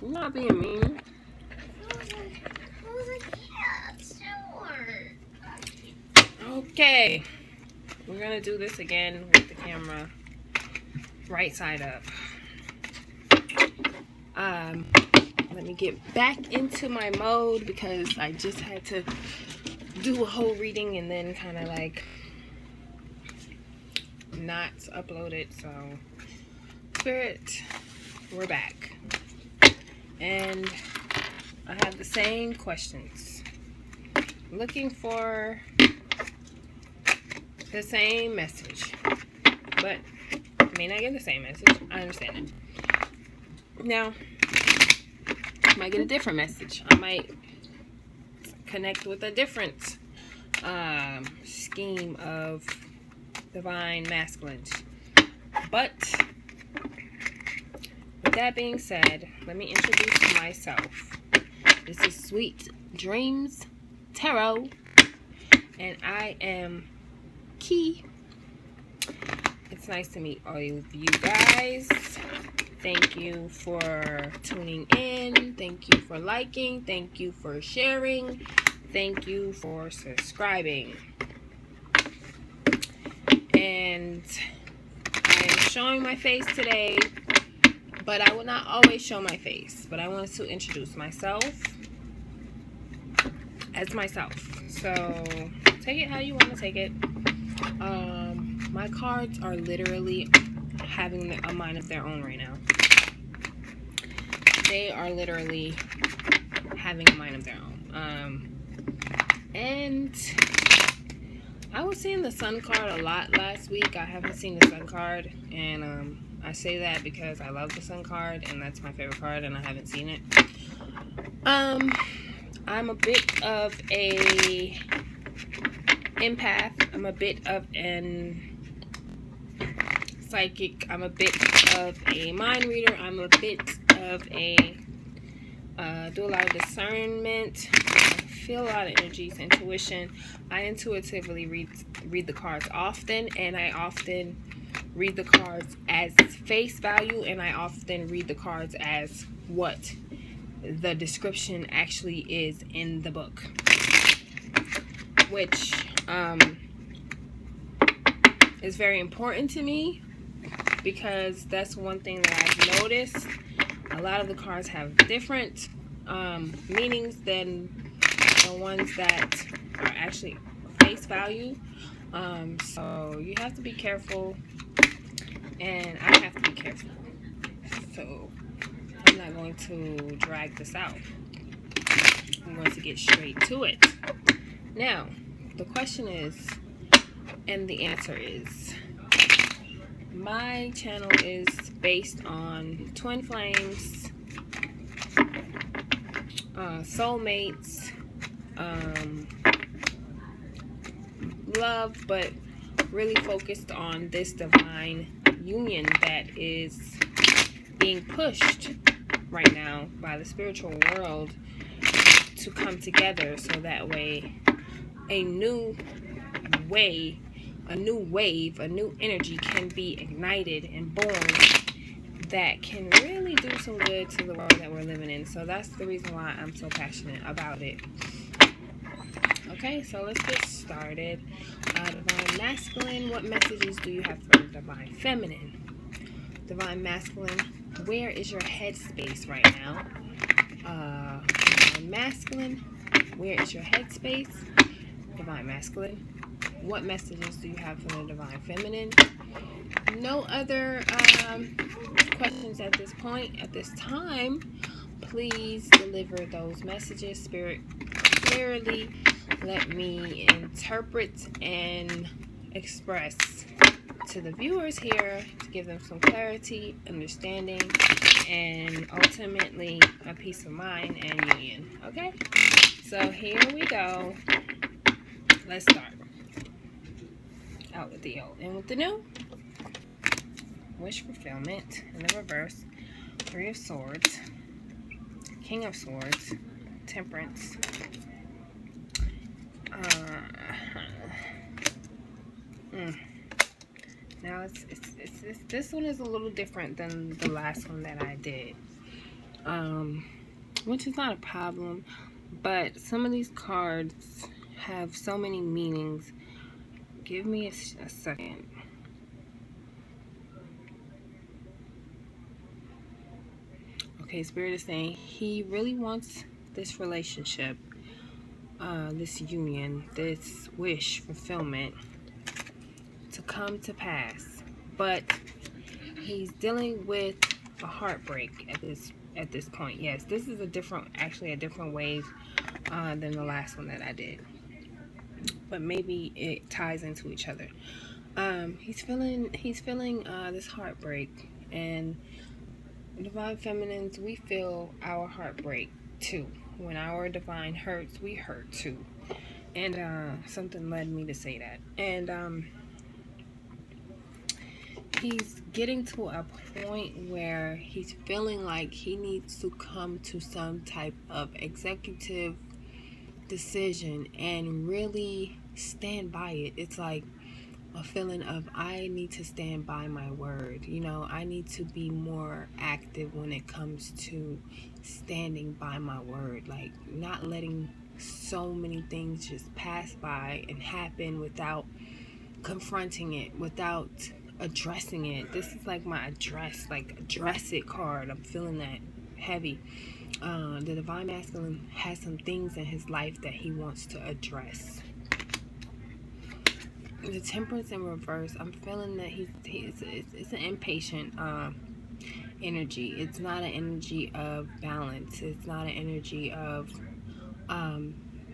I'm not being mean. Okay. We're gonna do this again with the camera right side up. Let me get back into my mode because I just had to do a whole reading and then kind of like not upload it. So, Spirit, we're back. And I have the same questions. Looking for the same message. But I may not get the same message. I understand it. Now, I might get a different message. I might connect with a different scheme of divine masculine. But with that being said, let me introduce myself. This is Sweet Dreams Tarot, and I am Key. It's nice to meet all of you guys. Thank you for tuning in. Thank you for liking. Thank you for sharing. Thank you for subscribing. And I am showing my face today, but I will not always show my face. But I wanted to introduce myself as myself. So take it how you want to take it. My cards are literally having a mind of their own right now. They are literally having a mind of their own. And I was seeing the Sun card a lot last week. I haven't seen the Sun card, and I say that because I love the Sun card, and that's my favorite card, and I haven't seen it. I'm a bit of a empath. I'm a bit of an psychic. I'm a bit of a mind reader. I'm a bit of a do a lot of discernment. I feel a lot of energies, intuition. I intuitively read the cards often, and I often read the cards as face value, and I often read the cards as what the description actually is in the book, which is very important to me because that's one thing that I've noticed. A lot of the cards have different meanings than the ones that are actually face value. So you have to be careful, and I have to be careful. So I'm not going to drag this out. I'm going to get straight to it. Now, the question is, and the answer is, my channel is based on twin flames, soulmates, love, but really focused on this divine union that is being pushed right now by the spiritual world to come together, so that way a new wave, a new energy can be ignited and born that can really do some good to the world that we're living in. So that's the reason why I'm so passionate about it. Okay, so let's get started. Divine Masculine, what messages do you have for the Divine Feminine? Divine Masculine, where is your headspace right now? Divine Masculine, where is your headspace? Divine Masculine, what messages do you have for the Divine Feminine? No other questions at this point. At this time, please deliver those messages, Spirit, clearly. Let me interpret and express to the viewers here to give them some clarity, understanding, and ultimately a peace of mind and union. Okay? So here we go. Let's start. Out with the old, in with the new. Wish fulfillment in the reverse. 3 of Swords. King of Swords. Temperance. Now it's this one is a little different than the last one that I did. which is not a problem, but some of these cards have so many meanings. Give me a second. Okay, Spirit is saying he really wants this relationship, this union, this wish fulfillment to come to pass, but he's dealing with a heartbreak at this point. Yes, this is a different wave than the last one that I did, but maybe it ties into each other. He's feeling this heartbreak, and Divine Feminines, we feel our heartbreak too. When our divine hurts, we hurt too. And something led me to say that. And he's getting to a point where he's feeling like he needs to come to some type of executive decision and really stand by it. It's like a feeling of, I need to stand by my word. You know, I need to be more active when it comes to standing by my word, like not letting so many things just pass by and happen without confronting it, without addressing it. This is like my address it card. I'm feeling that heavy. The Divine Masculine has some things in his life that he wants to address. The Temperance in reverse, I'm feeling that it's an impatient energy. It's not an energy of balance. It's not an energy of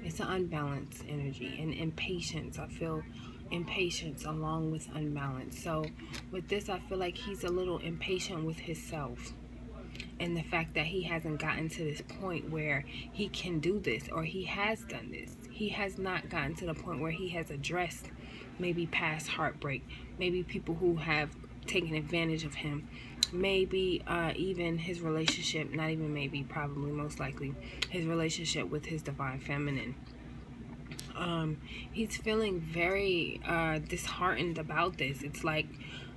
it's an unbalanced energy. And impatience, I feel impatience along with unbalance. So with this, I feel like he's a little impatient with himself, and the fact that he hasn't gotten to this point where he can do this, or he has done this. He has not gotten to the point where he has addressed maybe past heartbreak, maybe people who have taken advantage of him, maybe even his relationship, not even maybe, probably most likely his relationship with his Divine Feminine. He's feeling very disheartened about this. It's like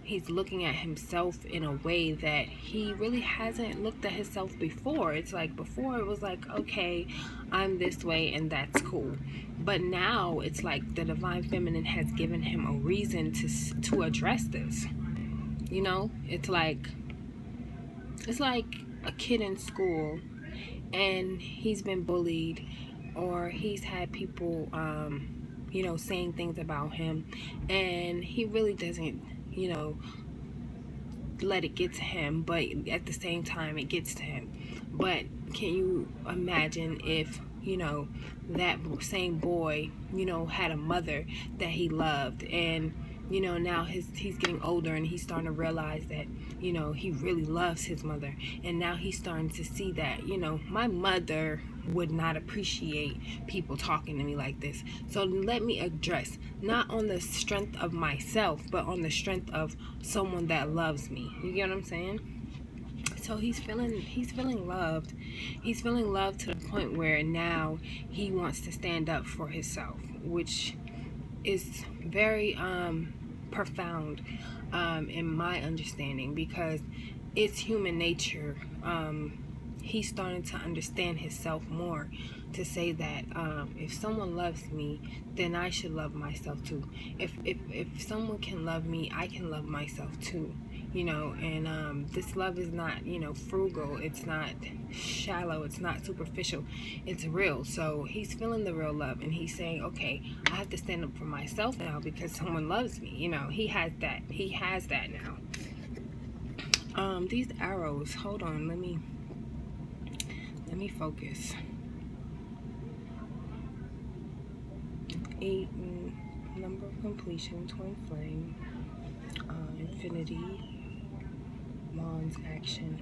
he's looking at himself in a way that he really hasn't looked at himself before. It's like before it was like, okay, I'm this way and that's cool. But now it's like the Divine Feminine has given him a reason to address this. You know, it's like a kid in school and he's been bullied, or he's had people you know, saying things about him, and he really doesn't, you know, let it get to him, but at the same time it gets to him. But can you imagine if, you know, that same boy, you know, had a mother that he loved, and you know, now he's getting older and he's starting to realize that, you know, he really loves his mother, and now he's starting to see that, you know, my mother would not appreciate people talking to me like this. So let me address, not on the strength of myself, but on the strength of someone that loves me. You get what I'm saying? So he's feeling loved. He's feeling loved to the point where now he wants to stand up for himself, which is very profound in my understanding, because it's human nature. He's starting to understand himself more, to say that if someone loves me, then I should love myself too. If someone can love me, I can love myself too. You know, and this love is not, you know, frugal. It's not shallow. It's not superficial. It's real. So he's feeling the real love, and he's saying, okay, I have to stand up for myself now because someone loves me. You know, he has that. He has that now. These arrows. Hold on. Let me focus. 8, number of completion, twin flame, infinity, Wands action,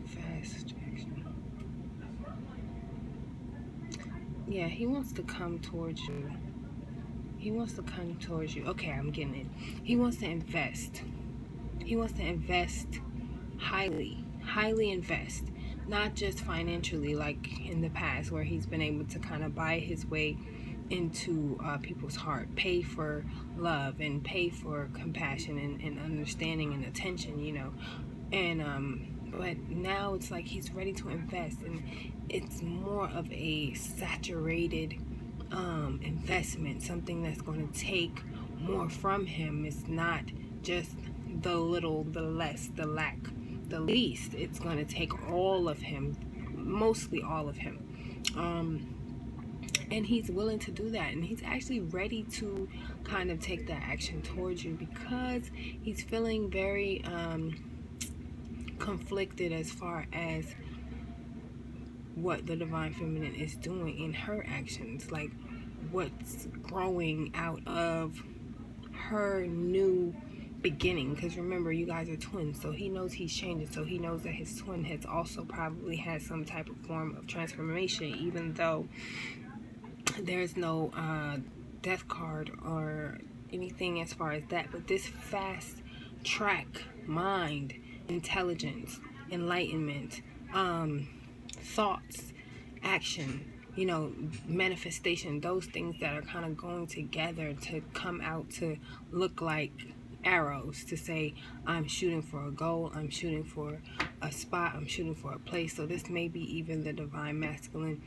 fast action. Yeah, he wants to come towards you. He wants to come towards you. Okay, I'm getting it. He wants to invest. He wants to invest highly invest. Not just financially like in the past, where he's been able to kind of buy his way into people's heart, pay for love and pay for compassion and understanding and attention, you know. And but now it's like he's ready to invest, and it's more of a saturated investment, something that's going to take more from him. It's not just the little, the less, the lack, the least. It's going to take all of him, mostly all of him. And he's willing to do that, and he's actually ready to kind of take that action towards you, because he's feeling very conflicted as far as what the divine feminine is doing in her actions, like what's growing out of her new beginning. Because remember, you guys are twins, so he knows he's changing, so he knows that his twin has also probably had some type of form of transformation, even though there's no death card or anything as far as that. But this fast track mind, intelligence, enlightenment, thoughts, action, manifestation, those things that are kind of going together to come out to look like arrows, to say I'm shooting for a goal, I'm shooting for a spot, I'm shooting for a place. So this may be even the divine masculine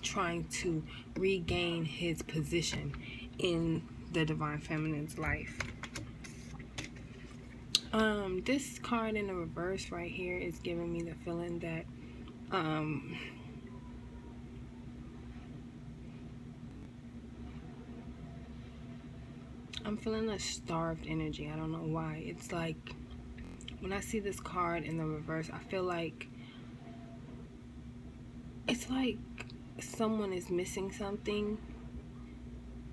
trying to regain his position in the divine feminine's life. This card in the reverse right here is giving me the feeling that I'm feeling a starved energy. I don't know why. It's like when I see this card in the reverse, I feel like it's like someone is missing something,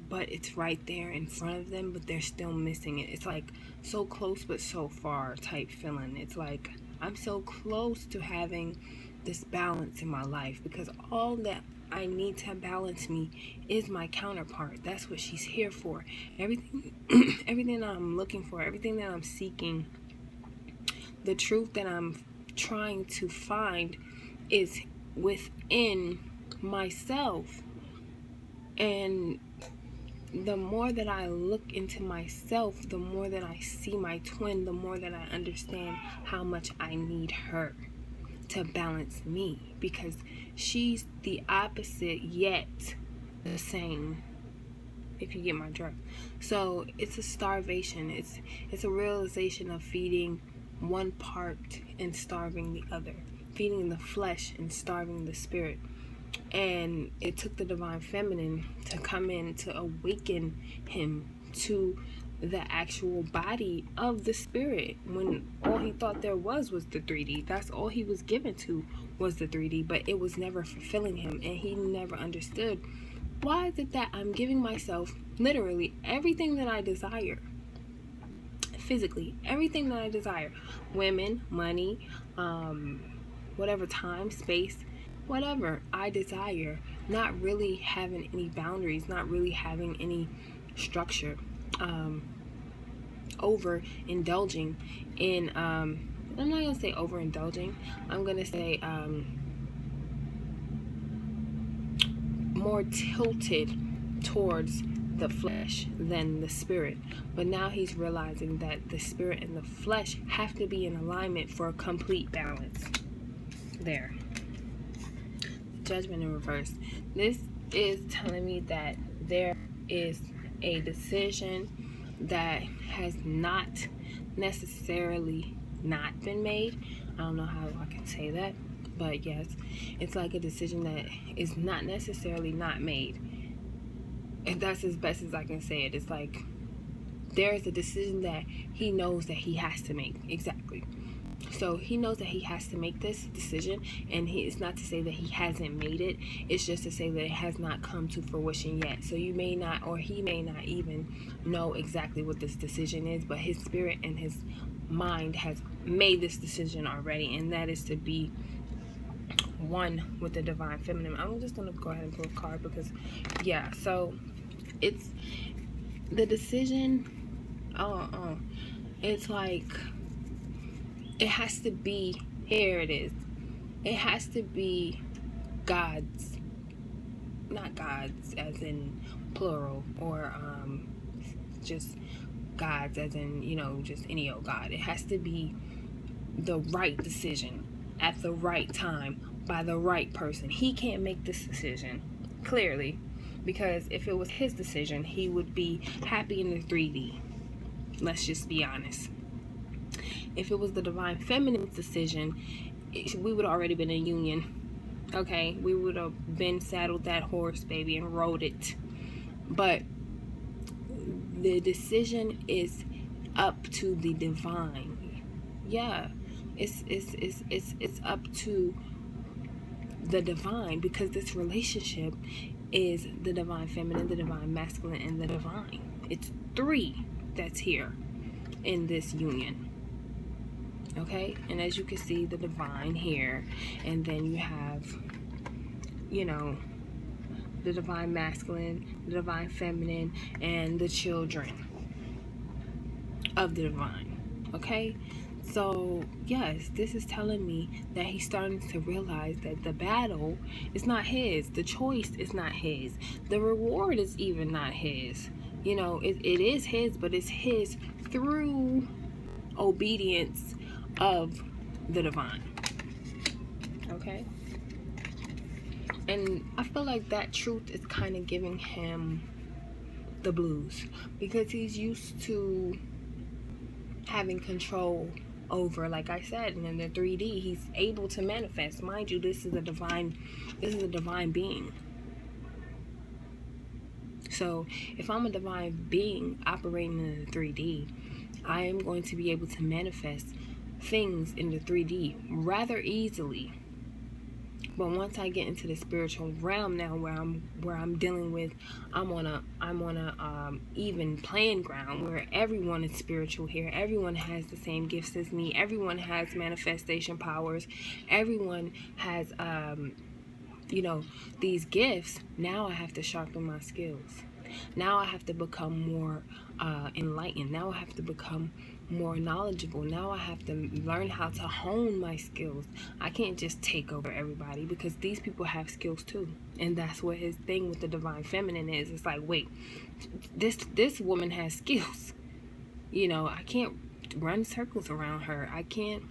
but it's right there in front of them, but they're still missing it. It's like so close but so far type feeling. It's like I'm so close to having this balance in my life, because all that I need to balance me is my counterpart. That's what she's here for. Everything everything that I'm looking for, everything that I'm seeking, the truth that I'm trying to find is within myself. And the more that I look into myself, the more that I see my twin, the more that I understand how much I need her to balance me, because she's the opposite yet the same, if you get my drift. So it's a starvation. It's a realization of feeding one part and starving the other, feeding the flesh and starving the spirit. And it took the divine feminine to come in to awaken him to the actual body of the spirit, when all he thought there was the 3D. That's all he was given to, was the 3D, but it was never fulfilling him, and he never understood, why is it that I'm giving myself literally everything that I desire, physically, everything that I desire, women, money, whatever, time, space, whatever I desire, not really having any boundaries, not really having any structure, overindulging in I'm not gonna say overindulging, I'm gonna say more tilted towards the flesh than the spirit. But now he's realizing that the spirit and the flesh have to be in alignment for a complete balance. There. Judgment in reverse. This is telling me that there is a decision that has not necessarily not been made. I don't know how I can say that, but yes, it's like a decision that is not necessarily not made. And that's as best as I can say it. It's like there's a decision that he knows that he has to make. Exactly. So he knows that he has to make this decision, and it's not to say that he hasn't made it. It's just to say that it has not come to fruition yet. So you may not, or he may not even know exactly what this decision is, but his spirit and his mind has made this decision already, and that is to be one with the divine feminine. I'm just going to go ahead and pull a card because, yeah, so it's the decision. It's like it has to be, here it is. It has to be God's, not God's as in plural, or just God's as in, just any old God. It has to be the right decision at the right time by the right person. He can't make this decision, clearly, because if it was his decision, he would be happy in the 3D. Let's just be honest. If it was the divine feminine's decision, we would have already been in union. Okay, we would have been saddled that horse, baby, and rode it. But the decision is up to the divine. Yeah, it's up to the divine, because this relationship is the divine feminine, the divine masculine, and the divine. It's 3 that's here in this union. Okay, and as you can see, the divine here, and then you have, you know, the divine masculine, the divine feminine, and the children of the divine. Okay, so yes, this is telling me that he's starting to realize that the battle is not his, the choice is not his, the reward is even not his. You know, it is his, but it's his through obedience of the divine. Okay, and I feel like that truth is kind of giving him the blues, because he's used to having control over, like I said, and in the 3D he's able to manifest. Mind you, this is a divine being. So if I'm a divine being operating in the 3D, I am going to be able to manifest things in the 3D rather easily. But once I get into the spiritual realm now, where I'm dealing with, I'm on a even playing ground where everyone is spiritual here. Everyone has the same gifts as me. Everyone has manifestation powers. Everyone has these gifts. Now I have to sharpen my skills. Now I have to become more enlightened. Now I have to become more knowledgeable. Now I have to learn how to hone my skills. I can't just take over everybody, because these people have skills too. And that's what his thing with the divine feminine is. It's like, wait, this woman has skills. You know, I can't run circles around her. I can't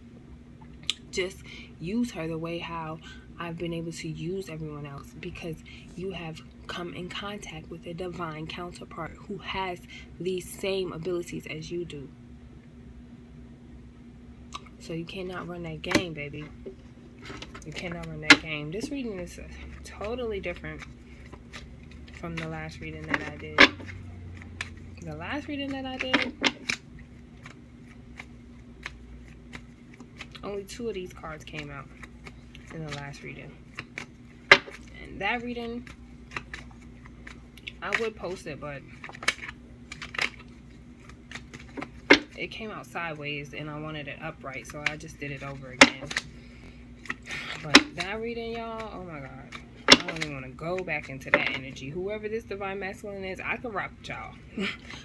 just use her the way how I've been able to use everyone else, because you have come in contact with a divine counterpart who has these same abilities as you do. So you cannot run that game, baby. You cannot run that game. This reading is totally different from the last reading that I did. The last reading that I did, only 2 of these cards came out in the last reading. And that reading, I would post it, but it came out sideways and I wanted it upright, so I just did it over again. But that reading, y'all, oh my god, I don't even want to go back into that energy. Whoever this divine masculine is, I can rock with y'all.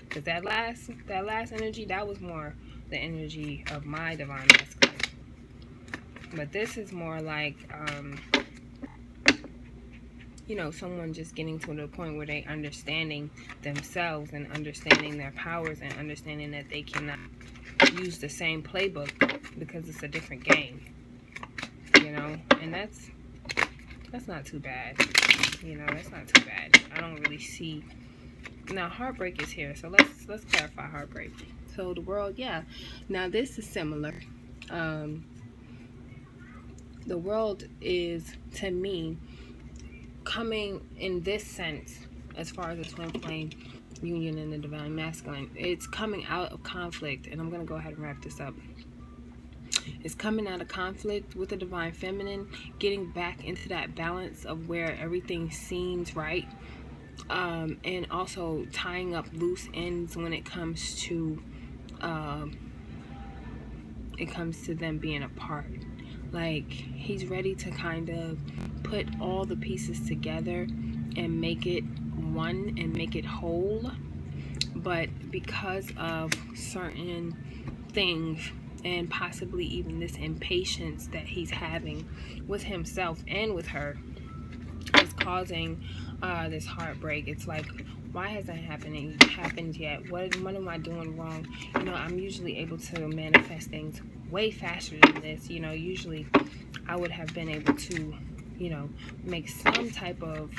Because that last energy, that was more the energy of my divine masculine. But this is more like someone just getting to the point where they understanding themselves and understanding their powers and understanding that they cannot use the same playbook because it's a different game, and that's not too bad. That's not too bad. I don't really see. Now heartbreak is here, so let's clarify heartbreak. So the world, yeah, now this is similar. The world is, to me, coming in this sense, as far as the twin flame union and the divine masculine, it's coming out of conflict. And I'm going to go ahead and wrap this up. It's coming out of conflict with the divine feminine, getting back into that balance of where everything seems right, and also tying up loose ends when it comes to them being apart. Like, he's ready to kind of put all the pieces together and make it one and make it whole. But because of certain things, and possibly even this impatience that he's having with himself and with her, is causing this heartbreak. It's like, why hasn't happened yet? What am I doing wrong? I'm usually able to manifest things way faster than this. You know, usually I would have been able to, you know, make some type of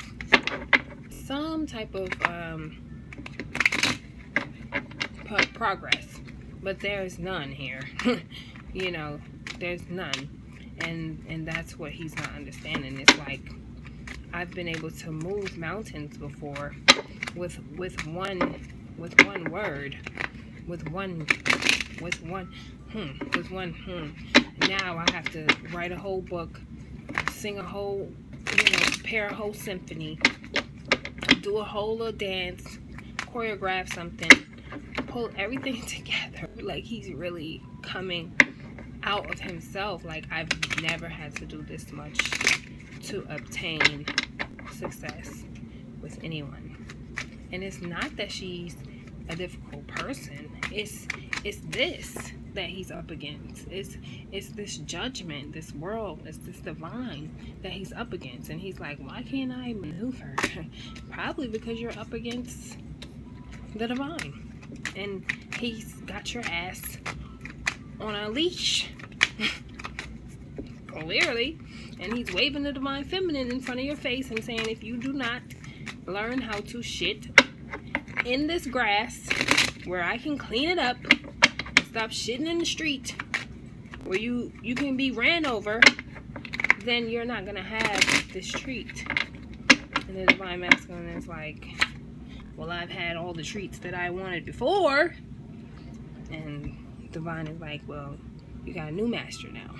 progress, but there's none here. You know, there's none, and that's what he's not understanding. It's like, I've been able to move mountains before with one word, with one Now I have to write a whole book, sing a whole, prepare a whole symphony, do a whole little dance, choreograph something, pull everything together. Like, he's really coming out of himself. Like, I've never had to do this much to obtain success with anyone. And it's not that she's a difficult person. It's this that he's up against. It's this judgment, this world, it's this divine that he's up against. And he's like, why can't I maneuver? Probably because you're up against the divine. And he's got your ass on a leash. Clearly. And he's waving the divine feminine in front of your face and saying, if you do not learn how to shit in this grass where I can clean it up and stop shitting in the street where you can be ran over, then you're not gonna have this treat. And the divine masculine is like, well, I've had all the treats that I wanted before. And divine is like, well, you got a new master now.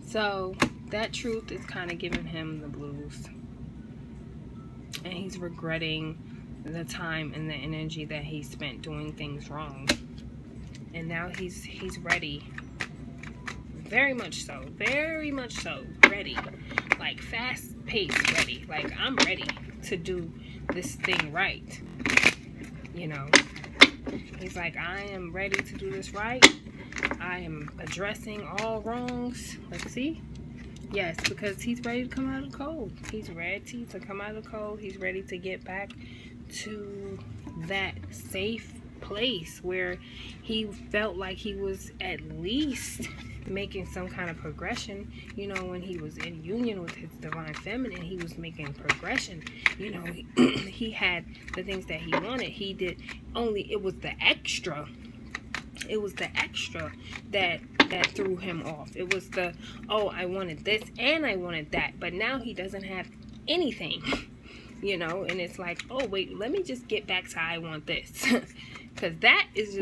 So that truth is kind of giving him the blues, and he's regretting the time and the energy that he spent doing things wrong. And now he's ready, very much so ready, like fast paced ready. Like, I'm ready to do this thing right. You know, he's like, I am ready to do this right. I am addressing all wrongs. Let's see. Yes, because he's ready to come out of the cold. He's ready to come out of the cold. He's ready to get back to that safe place where he felt like he was at least making some kind of progression. You know, when he was in union with his divine feminine, he was making progression. You know, he had the things that he wanted. He did, only it was the extra. It was the extra that threw him off. It was the, oh, I wanted this and I wanted that, but now he doesn't have anything, you know. And it's like, oh wait, let me just get back to I want this, because that is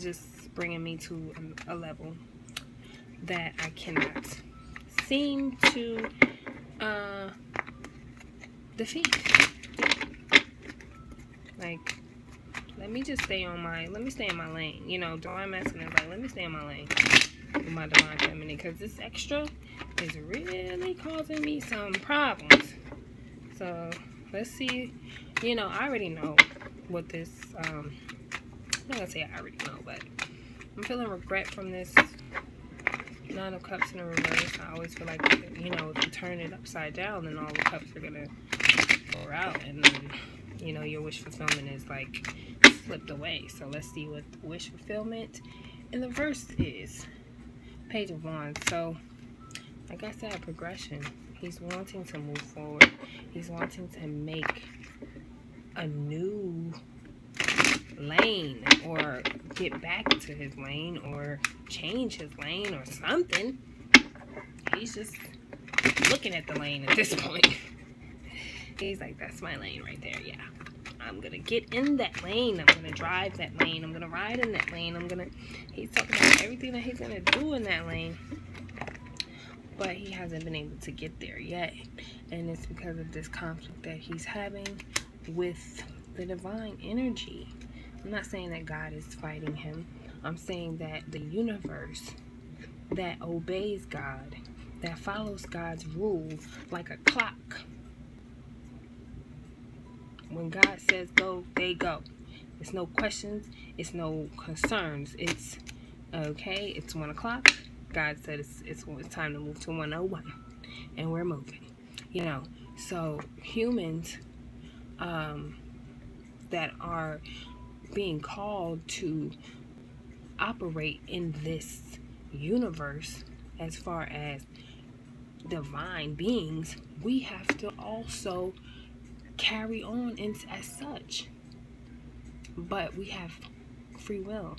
just bringing me to a level that I cannot seem to defeat. Like, let me stay in my lane. You know, divine masculine is like, let me stay in my lane with my divine feminine, because this extra is really causing me some problems. So let's see. You know, I already know what this I'm not gonna say I already know, but I'm feeling regret from this Nine of Cups in the reverse. I always feel like, you know, if you turn it upside down, then all the cups are gonna pour out, and then, you know, your wish fulfillment is like slipped away. So let's see what the wish fulfillment in the verse is. Page of Wands. So like I said, progression. He's wanting to move forward. He's wanting to make a new lane, or get back to his lane, or change his lane, or something. He's just looking at the lane at this point. He's like, that's my lane right there. Yeah, I'm gonna get in that lane. I'm gonna drive that lane. I'm gonna ride in that lane. He's talking about everything that he's gonna do in that lane, but he hasn't been able to get there yet. And it's because of this conflict that he's having with the divine energy. I'm not saying that God is fighting him. I'm saying that the universe that obeys God, that follows God's rule like a clock. When God says go, they go. It's no questions. It's no concerns. It's okay. It's 1 o'clock. God said it's time to move to 101, and we're moving. You know. So humans that are being called to operate in this universe as far as divine beings, we have to also carry on as such. But we have free will.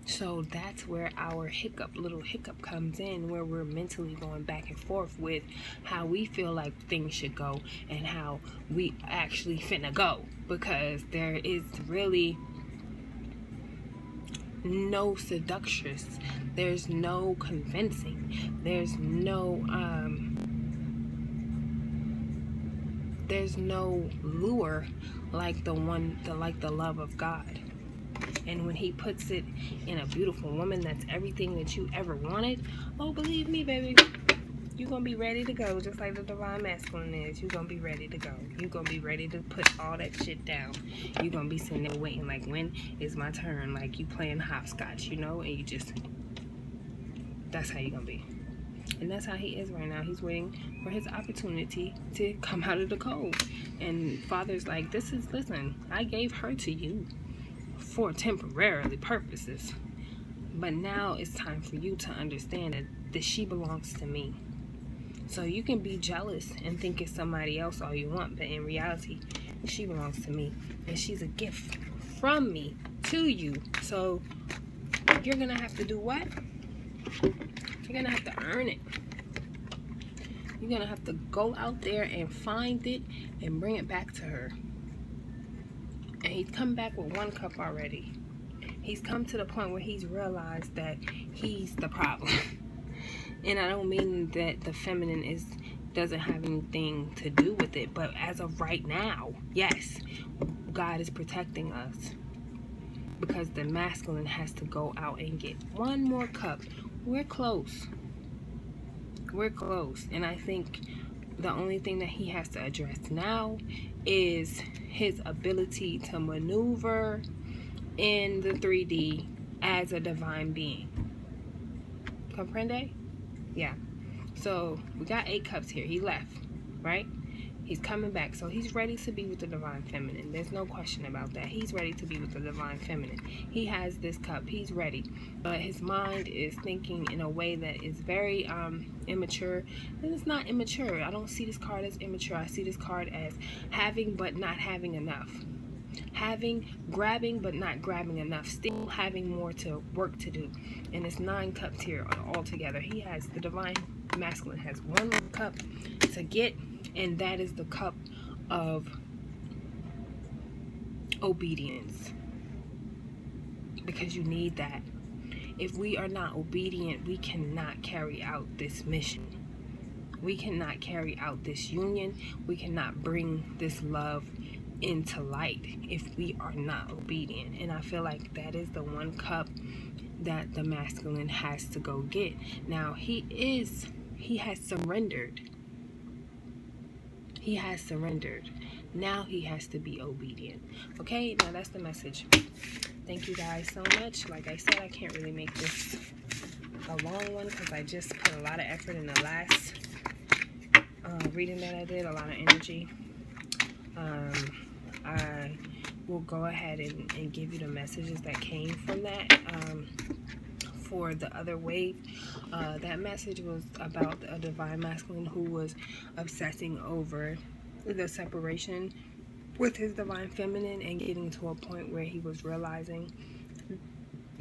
So that's where our little hiccup comes in, where we're mentally going back and forth with how we feel like things should go and how we actually finna go. Because there is really no seductress. There's no convincing. There's no lure like the love of God. And when he puts it in a beautiful woman that's everything that you ever wanted, oh, believe me, baby, you're going to be ready to go, just like the divine masculine is. You're going to be ready to go. You're going to be ready to put all that shit down. You're going to be sitting there waiting, like, when is my turn? Like, you playing hopscotch, you know? And you just, that's how you're going to be. And that's how he is right now. He's waiting for his opportunity to come out of the cold. And Father's like, listen, I gave her to you for temporarily purposes, but now it's time for you to understand that she belongs to me. So you can be jealous and think it's somebody else all you want, but in reality, she belongs to me, and she's a gift from me to you. So you're gonna have to do what? You're gonna have to earn it. You're gonna have to go out there and find it and bring it back to her. And he's come back with 1 cup already. He's come to the point where he's realized that he's the problem. And I don't mean that the feminine doesn't have anything to do with it, but as of right now, yes, God is protecting us, because the masculine has to go out and get 1 more cup. We're close. And I think the only thing that he has to address now is his ability to maneuver in the 3D as a divine being. Comprende? Yeah. So we got 8 cups here. He left, right? He's coming back. So he's ready to be with the divine feminine. There's no question about that. He's ready to be with the divine feminine. He has this cup. He's ready. But his mind is thinking in a way that is very immature. And it's not immature. I don't see this card as immature. I see this card as having but not having enough. Grabbing but not grabbing enough. Still having more to work to do. And it's 9 cups here all together. The divine masculine has 1 more cup to get, and that is the cup of obedience, because you need that. If we are not obedient, we cannot carry out this mission. We cannot carry out this union. We cannot bring this love into light if we are not obedient. And I feel like that is the 1 cup that the masculine has to go get. Now he has surrendered. He has surrendered. Now he has to be obedient. Okay, now that's the message. Thank you guys so much. Like I said, I can't really make this a long one because I just put a lot of effort in the last reading that I did, a lot of energy. I will go ahead and give you the messages that came from that. For the other wave, that message was about a divine masculine who was obsessing over the separation with his divine feminine and getting to a point where he was realizing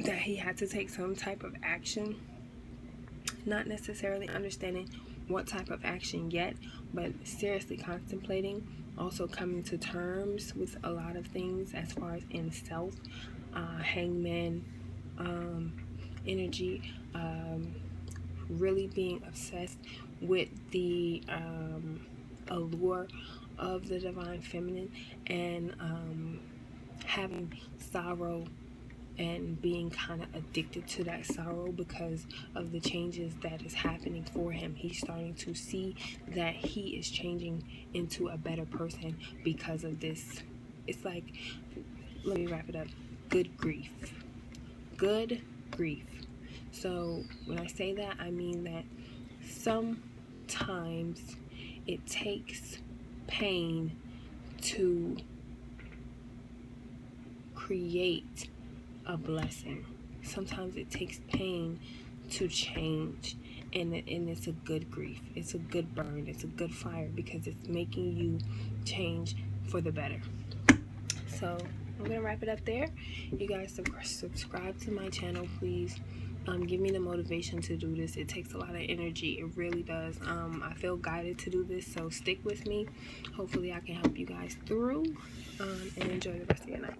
that he had to take some type of action, not necessarily understanding what type of action yet, but seriously contemplating, also coming to terms with a lot of things as far as in self, hangman energy, really being obsessed with the allure of the divine feminine, and having sorrow and being kind of addicted to that sorrow because of the changes that is happening for him. He's starting to see that he is changing into a better person because of this. It's like, let me wrap it up. Good grief. Good grief. So when I say that, I mean that sometimes it takes pain to create a blessing. Sometimes it takes pain to change, and it's a good grief. It's a good burn. It's a good fire, because it's making you change for the better. So I'm gonna wrap it up there. You guys subscribe to my channel, please. Give me the motivation to do this. It takes a lot of energy. It really does. I feel guided to do this, so stick with me. Hopefully I can help you guys through, and enjoy the rest of your night.